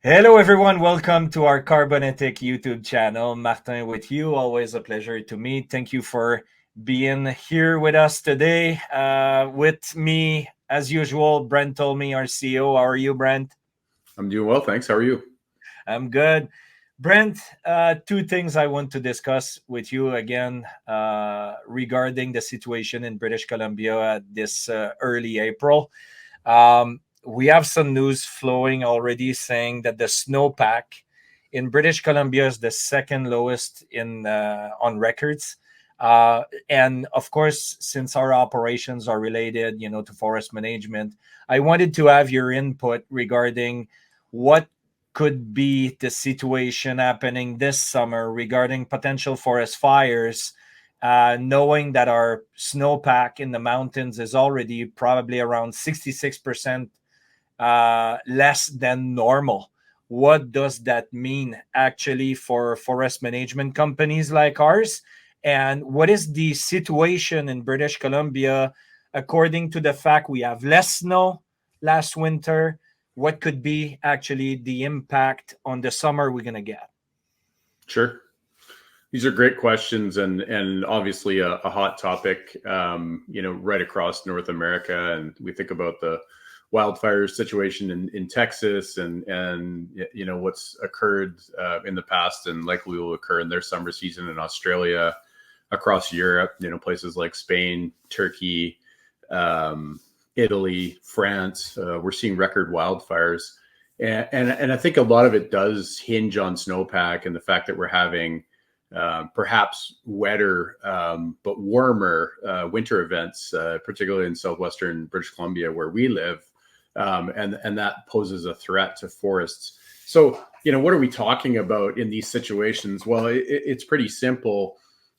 Hello, everyone. Welcome to our Carbonetic YouTube channel. Martin with you. Always a pleasure to meet. Thank you for being here with us today. With me, as usual, Brent Tolmie, our CEO. How are you, Brent? I'm doing well, thanks. How are you? I'm good. Brent, two things I want to discuss with you again regarding the situation in British Columbia this early April. We have some news flowing already saying that the snowpack in British Columbia is the second lowest in on records. And of course, since our operations are related, to forest management, I wanted to have your input regarding what could be the situation happening this summer regarding potential forest fires, knowing that our snowpack in the mountains is already probably around 66% less than normal. What does that mean actually for forest management companies like ours? And what is the situation in British Columbia according to the fact we have less snow last winter? What could be actually the impact on the summer we're going to get? Sure. These are great questions and obviously a hot topic, right across North America. And we think about the wildfire situation in Texas and what's occurred in the past and likely will occur in their summer season in Australia, across Europe, places like Spain, Turkey, Italy, France. We're seeing record wildfires. And I think a lot of it does hinge on snowpack and the fact that we're having perhaps wetter but warmer winter events, particularly in southwestern British Columbia where we live, and that poses a threat to forests. So, what are we talking about in these situations? Well, it's pretty simple.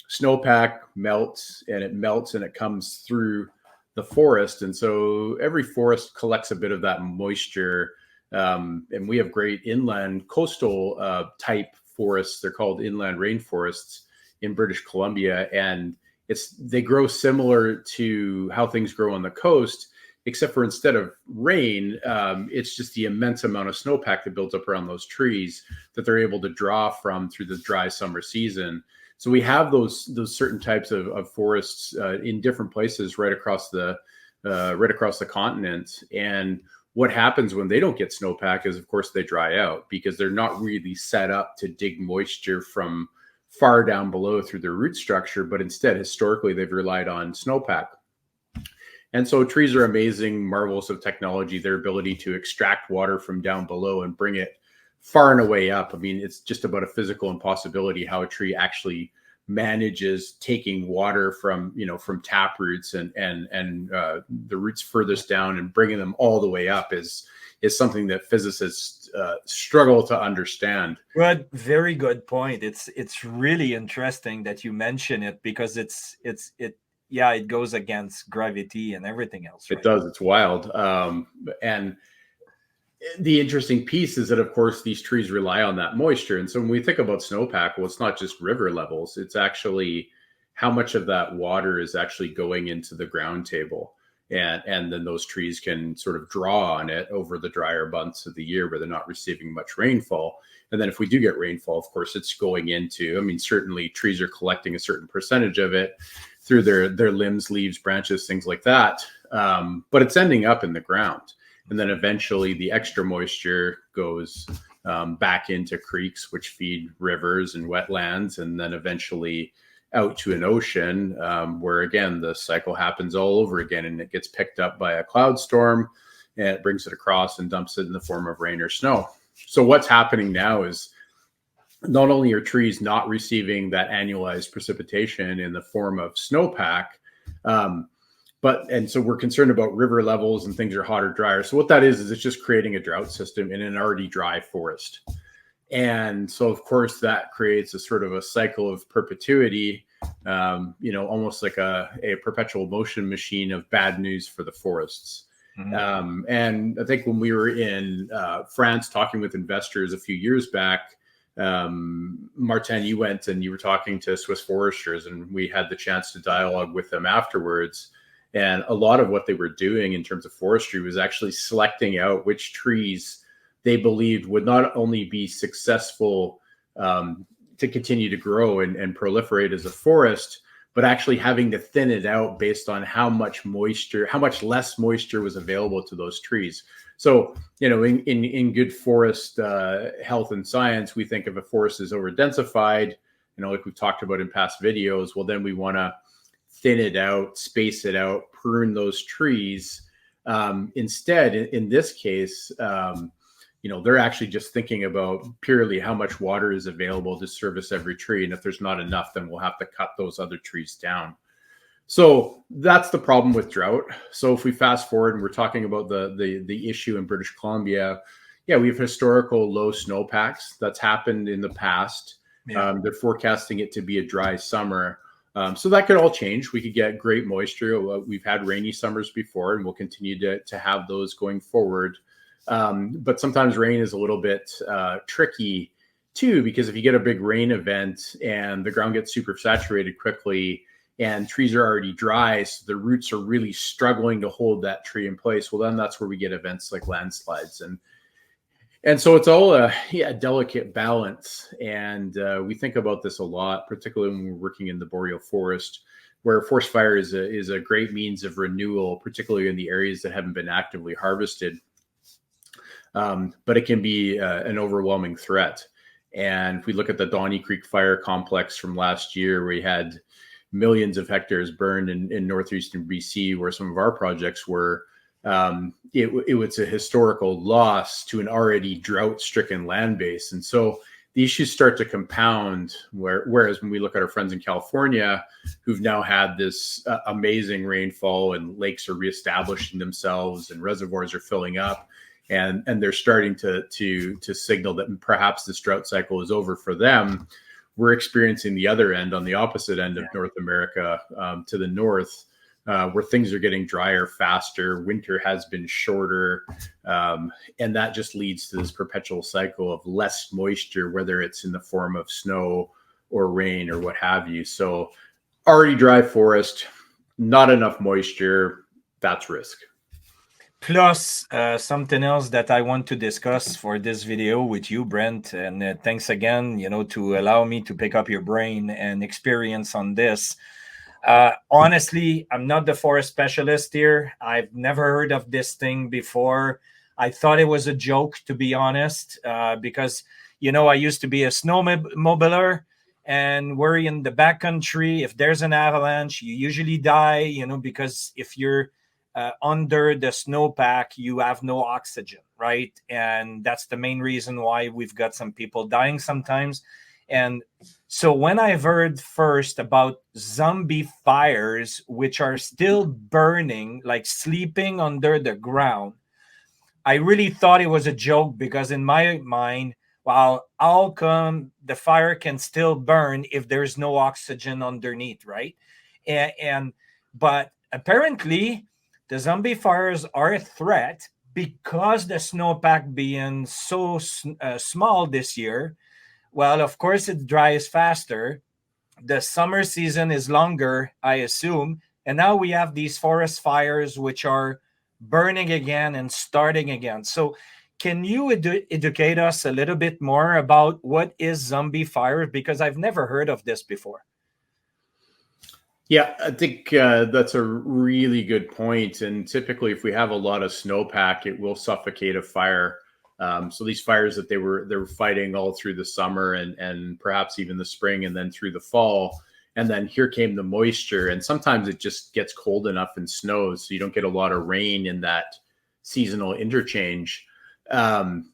Snowpack melts and it comes through the forest, and so every forest collects a bit of that moisture. And we have great inland coastal type forests. They're called inland rainforests in British Columbia, and they grow similar to how things grow on the coast, except for instead of rain, it's just the immense amount of snowpack that builds up around those trees that they're able to draw from through the dry summer season. So we have those certain types of forests in different places right across the continent. And what happens when they don't get snowpack is, of course, they dry out because they're not really set up to dig moisture from far down below through their root structure, but instead, historically, they've relied on snowpack. And so trees are amazing marvels of technology, their ability to extract water from down below and bring it far and away up. I mean, it's just about a physical impossibility how a tree actually manages taking water from tap roots and the roots furthest down and bringing them all the way up is something that physicists struggle to understand. Good, very good point. It's really interesting that you mention it because it goes against gravity and everything else, It right? does. It's wild. And the interesting piece is that, of course, these trees rely on that moisture. And so when we think about snowpack, well, it's not just river levels. It's actually how much of that water is actually going into the ground table. And then those trees can sort of draw on it over the drier months of the year where they're not receiving much rainfall. And then if we do get rainfall, of course, it's going into, I mean, certainly trees are collecting a certain percentage of it through their limbs, leaves, branches, things like that. But it's ending up in the ground. And then eventually the extra moisture goes back into creeks, which feed rivers and wetlands, and then eventually out to an ocean where, again, the cycle happens all over again, and it gets picked up by a cloud storm, and it brings it across and dumps it in the form of rain or snow. So what's happening now is not only are trees not receiving that annualized precipitation in the form of snowpack, and so we're concerned about river levels and things are hotter, drier. So what that is it's just creating a drought system in an already dry forest. And so, of course, that creates a sort of a cycle of perpetuity, almost like a perpetual motion machine of bad news for the forests. Mhm. And I think when we were in France talking with investors a few years back, Martin, you went and you were talking to Swiss foresters, and we had the chance to dialogue with them afterwards. And a lot of what they were doing in terms of forestry was actually selecting out which trees they believed would not only be successful to continue to grow and proliferate as a forest, but actually having to thin it out based on how much less moisture was available to those trees. So, in good forest health and science, we think if a forest is over-densified, like we've talked about in past videos, well, then we want to thin it out, space it out, prune those trees. Instead, in this case, they're actually just thinking about purely how much water is available to service every tree. And if there's not enough, then we'll have to cut those other trees down. So that's the problem with drought. So if we fast forward and we're talking about the issue in British Columbia, yeah, we have historical low snowpacks. That's happened in the past. Yeah. They're forecasting it to be a dry summer. So that could all change. We could get great moisture. We've had rainy summers before, and we'll continue to have those going forward. But sometimes rain is a little bit tricky too, because if you get a big rain event and the ground gets super saturated quickly and trees are already dry, so the roots are really struggling to hold that tree in place, well, then that's where we get events like landslides. And so it's all a delicate balance. And we think about this a lot, particularly when we're working in the boreal forest, where forest fire is a great means of renewal, particularly in the areas that haven't been actively harvested. But it can be an overwhelming threat. And if we look at the Donnie Creek Fire Complex from last year, we had millions of hectares burned in northeastern BC, where some of our projects were. It was a historical loss to an already drought-stricken land base. And so the issues start to compound, whereas when we look at our friends in California, who've now had this amazing rainfall and lakes are reestablishing themselves and reservoirs are filling up, and they're starting to signal that perhaps this drought cycle is over for them. We're experiencing the other end, on the opposite end of North America, to the north, where things are getting drier faster. Winter has been shorter, and that just leads to this perpetual cycle of less moisture, whether it's in the form of snow or rain or what have you. So already dry forest, not enough moisture, that's risk. Plus, something else that I want to discuss for this video with you, Brent, and thanks again, to allow me to pick up your brain and experience on this. Honestly, I'm not the forest specialist here. I've never heard of this thing before. I thought it was a joke, to be honest, because, I used to be a snowmobiler, and we're in the backcountry. If there's an avalanche, you usually die, because if you're under the snowpack, you have no oxygen, right? And that's the main reason why we've got some people dying sometimes. And so when I've heard first about zombie fires, which are still burning, like sleeping under the ground, I really thought it was a joke, because in my mind, well, how come the fire can still burn if there's no oxygen underneath, right? But apparently, the zombie fires are a threat because the snowpack being so small this year. Well, of course, it dries faster. The summer season is longer, I assume. And now we have these forest fires which are burning again and starting again. So can you educate us a little bit more about what is zombie fire? Because I've never heard of this before. Yeah, I think that's a really good point. And typically, if we have a lot of snowpack, it will suffocate a fire. So these fires that they were fighting all through the summer and perhaps even the spring and then through the fall. And then here came the moisture. And sometimes it just gets cold enough and snows, so you don't get a lot of rain in that seasonal interchange. And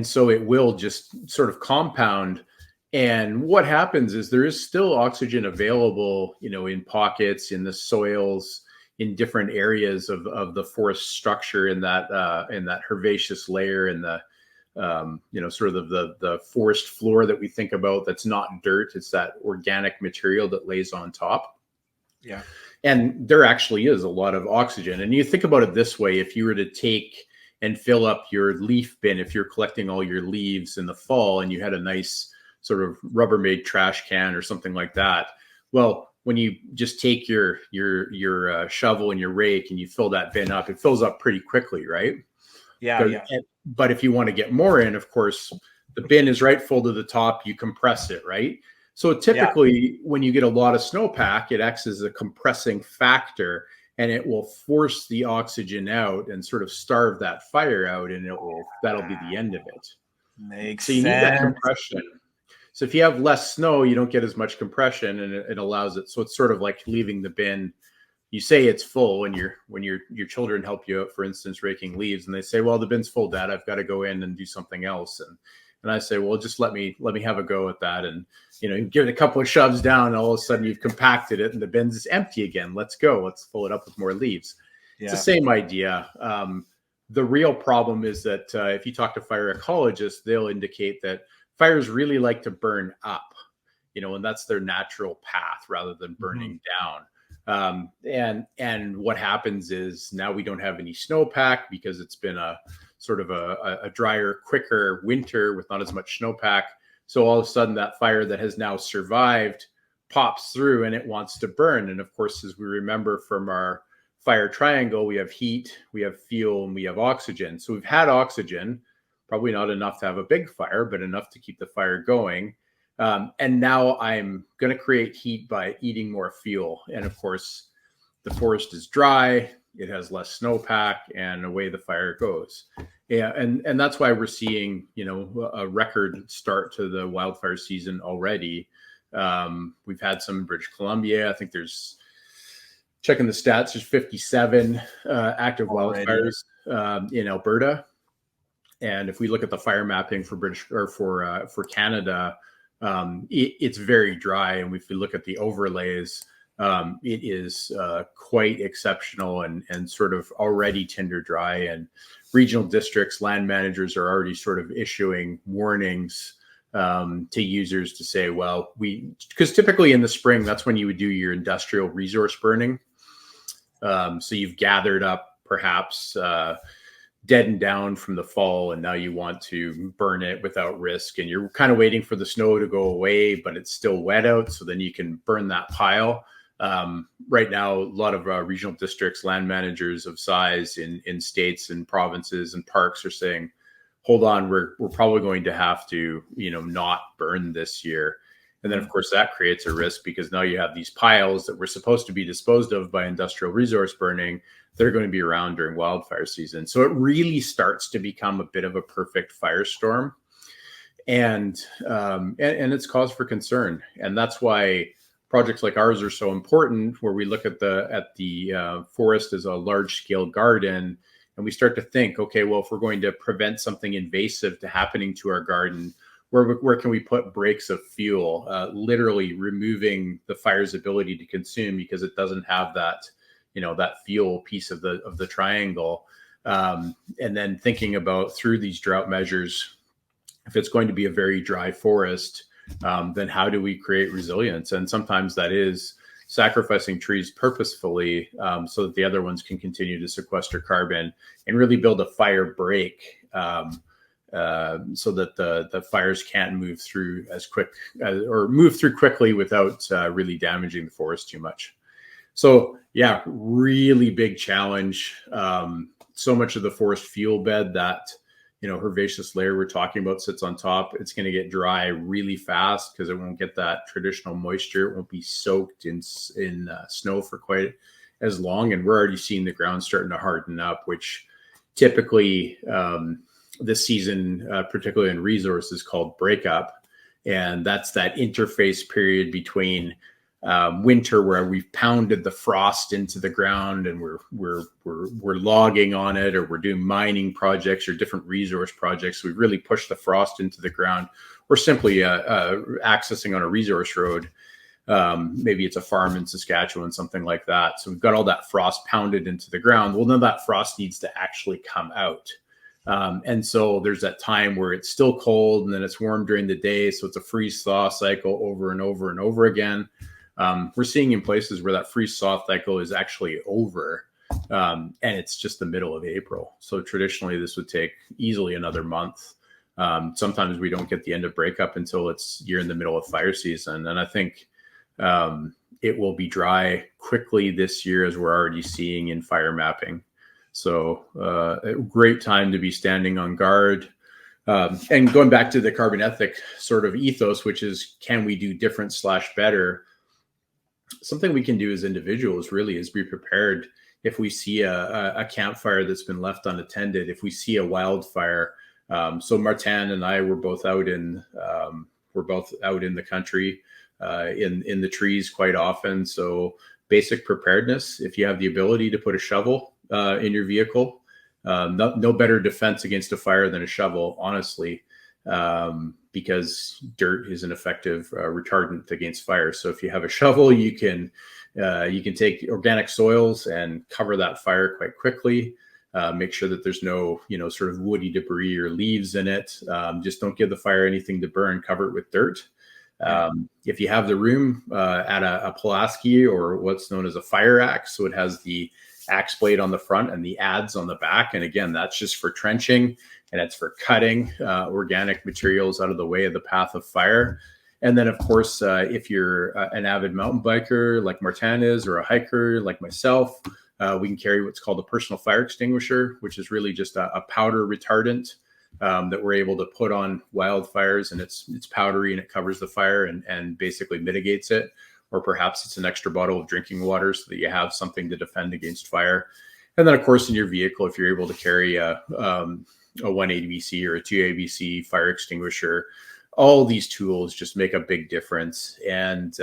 so it will just sort of compound. And what happens is there is still oxygen available, in pockets, in the soils, in different areas of the forest structure, in that herbaceous layer, in the sort of the forest floor that we think about. That's not dirt; it's that organic material that lays on top. Yeah, and there actually is a lot of oxygen. And you think about it this way: if you were to take and fill up your leaf bin, if you're collecting all your leaves in the fall, and you had a nice sort of Rubbermaid trash can or something like that. Well, when you just take your shovel and your rake and you fill that bin up, it fills up pretty quickly, right? Yeah. But if you want to get more in, of course, the bin is right full to the top. You compress it, right? So typically, when you get a lot of snowpack, it acts as a compressing factor, and it will force the oxygen out and sort of starve that fire out, and that'll be the end of it. Makes So you need that sense. compression. So if you have less snow, you don't get as much compression, and it allows it. So it's sort of like leaving the bin. You say it's full when your children help you out, for instance, raking leaves, and they say, "Well, the bin's full, Dad. I've got to go in and do something else." And I say, "Well, just let me have a go at that." And you give it a couple of shoves down, and all of a sudden you've compacted it, and the bin's empty again. Let's go. Let's fill it up with more leaves. Yeah. It's the same idea. The real problem is that if you talk to fire ecologists, they'll indicate that fires really like to burn up, and that's their natural path rather than burning down. And what happens is now we don't have any snowpack because it's been a sort of a drier, quicker winter with not as much snowpack. So all of a sudden that fire that has now survived pops through and it wants to burn. And of course, as we remember from our fire triangle, we have heat, we have fuel, and we have oxygen. So we've had oxygen, probably not enough to have a big fire, but enough to keep the fire going. And now I'm going to create heat by eating more fuel. And of course, the forest is dry, it has less snowpack, and away the fire goes. Yeah, and that's why we're seeing, a record start to the wildfire season already. We've had some in British Columbia. I think checking the stats, there's 57 active wildfires in Alberta. And if we look at the fire mapping for for Canada, it's very dry. And if we look at the overlays, it is quite exceptional and sort of already tinder dry. And regional districts, land managers are already sort of issuing warnings to users to say, well, because typically in the spring, that's when you would do your industrial resource burning. So you've gathered up perhaps dead and down from the fall, and now you want to burn it without risk, and you're kind of waiting for the snow to go away, but it's still wet out, so then you can burn that pile. Right now, a lot of regional districts, land managers of size in states and provinces and parks are saying, hold on, we're probably going to have to, not burn this year. And then, of course, that creates a risk because now you have these piles that were supposed to be disposed of by industrial resource burning. They're going to be around during wildfire season. So it really starts to become a bit of a perfect firestorm. And it's cause for concern. And that's why projects like ours are so important, where we look at the forest as a large scale garden, and we start to think, okay, well, if we're going to prevent something invasive to happening to our garden, where can we put breaks of fuel, literally removing the fire's ability to consume because it doesn't have that, that fuel piece of the triangle. And then thinking about through these drought measures, if it's going to be a very dry forest, then how do we create resilience? And sometimes that is sacrificing trees purposefully so that the other ones can continue to sequester carbon and really build a fire break so that the fires can't move through as quick or move through quickly without really damaging the forest too much. So yeah, really big challenge. So much of the forest fuel bed that herbaceous layer we're talking about sits on top. It's going to get dry really fast because it won't get that traditional moisture. It won't be soaked in snow for quite as long. And we're already seeing the ground starting to harden up, which typically this season, particularly in resource, is called breakup. And that's that interface period between winter where we've pounded the frost into the ground and we're logging on it, or we're doing mining projects or different resource projects. We've really pushed the frost into the ground. We're simply accessing on a resource road. Maybe it's a farm in Saskatchewan, something like that. So we've got all that frost pounded into the ground. Well, then that frost needs to actually come out. And so there's that time where it's still cold and then it's warm during the day. So it's a freeze thaw cycle over and over and over again. We're seeing in places where that freeze thaw cycle is actually over, and it's just the middle of April. So traditionally this would take easily another month. Sometimes we don't get the end of breakup until you're in the middle of fire season. And I think it will be dry quickly this year, as we're already seeing in fire mapping. So a great time to be standing on guard. And going back to the carbon ethic sort of ethos, which is, can we do different / better? Something we can do as individuals really is be prepared if we see a campfire that's been left unattended, if we see a wildfire. So Martin and I were both out in the country, in the trees quite often. So basic preparedness. If you have the ability to put a shovel in your vehicle, no better defense against a fire than a shovel, honestly, because dirt is an effective retardant against fire. So if you have a shovel, you can take organic soils and cover that fire quite quickly. Make sure that there's no, sort of woody debris or leaves in it. Just don't give the fire anything to burn. Cover it with dirt. If you have the room, add a Pulaski or what's known as a fire axe. So it has the axe blade on the front and the adze on the back. And again, that's just for trenching, and it's for cutting organic materials out of the way of the path of fire. And then, of course, if you're an avid mountain biker like Martin is, or a hiker like myself, we can carry what's called a personal fire extinguisher, which is really just a powder retardant that we're able to put on wildfires, and it's powdery and it covers the fire and basically mitigates it. Or perhaps it's an extra bottle of drinking water so that you have something to defend against fire. And then, of course, in your vehicle, if you're able to carry a 180BC or a 280BC fire extinguisher, all these tools just make a big difference. And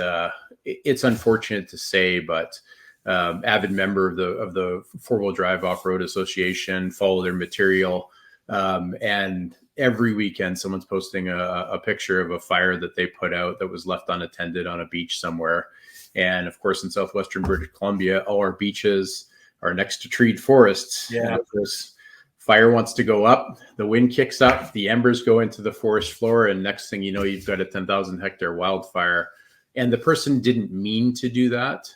it's unfortunate to say, but avid member of the Four-Wheel Drive Off-Road Association, follow their material. And every weekend someone's posting a picture of a fire that they put out that was left unattended on a beach somewhere. And of course, in southwestern British Columbia, all our beaches are next to treed forests. Yeah. And of course, fire wants to go up, the wind kicks up, the embers go into the forest floor, and next thing you know, you've got a 10,000 hectare wildfire. And the person didn't mean to do that.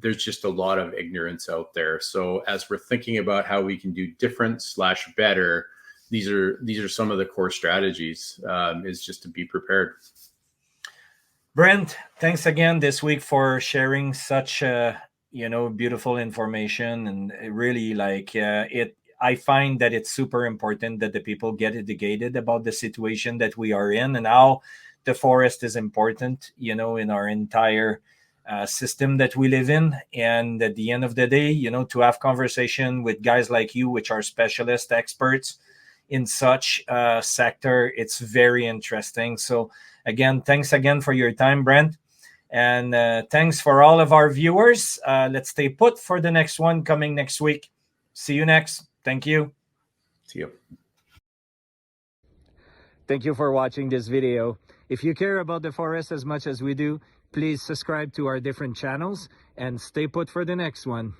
There's just a lot of ignorance out there. So as we're thinking about how we can do different / better, these are some of the core strategies, is just to be prepared. Brent, thanks again this week for sharing such beautiful information, and really I find that it's super important that the people get educated about the situation that we are in and how the forest is important, in our entire system that we live in. And at the end of the day, to have conversation with guys like you, which are specialist experts in such sector, it's very interesting. So again, thanks again for your time, Brent. And thanks for all of our viewers. Let's stay put for the next one coming next week. See you next. Thank you. See you. Thank you for watching this video. If you care about the forest as much as we do, please subscribe to our different channels and stay put for the next one.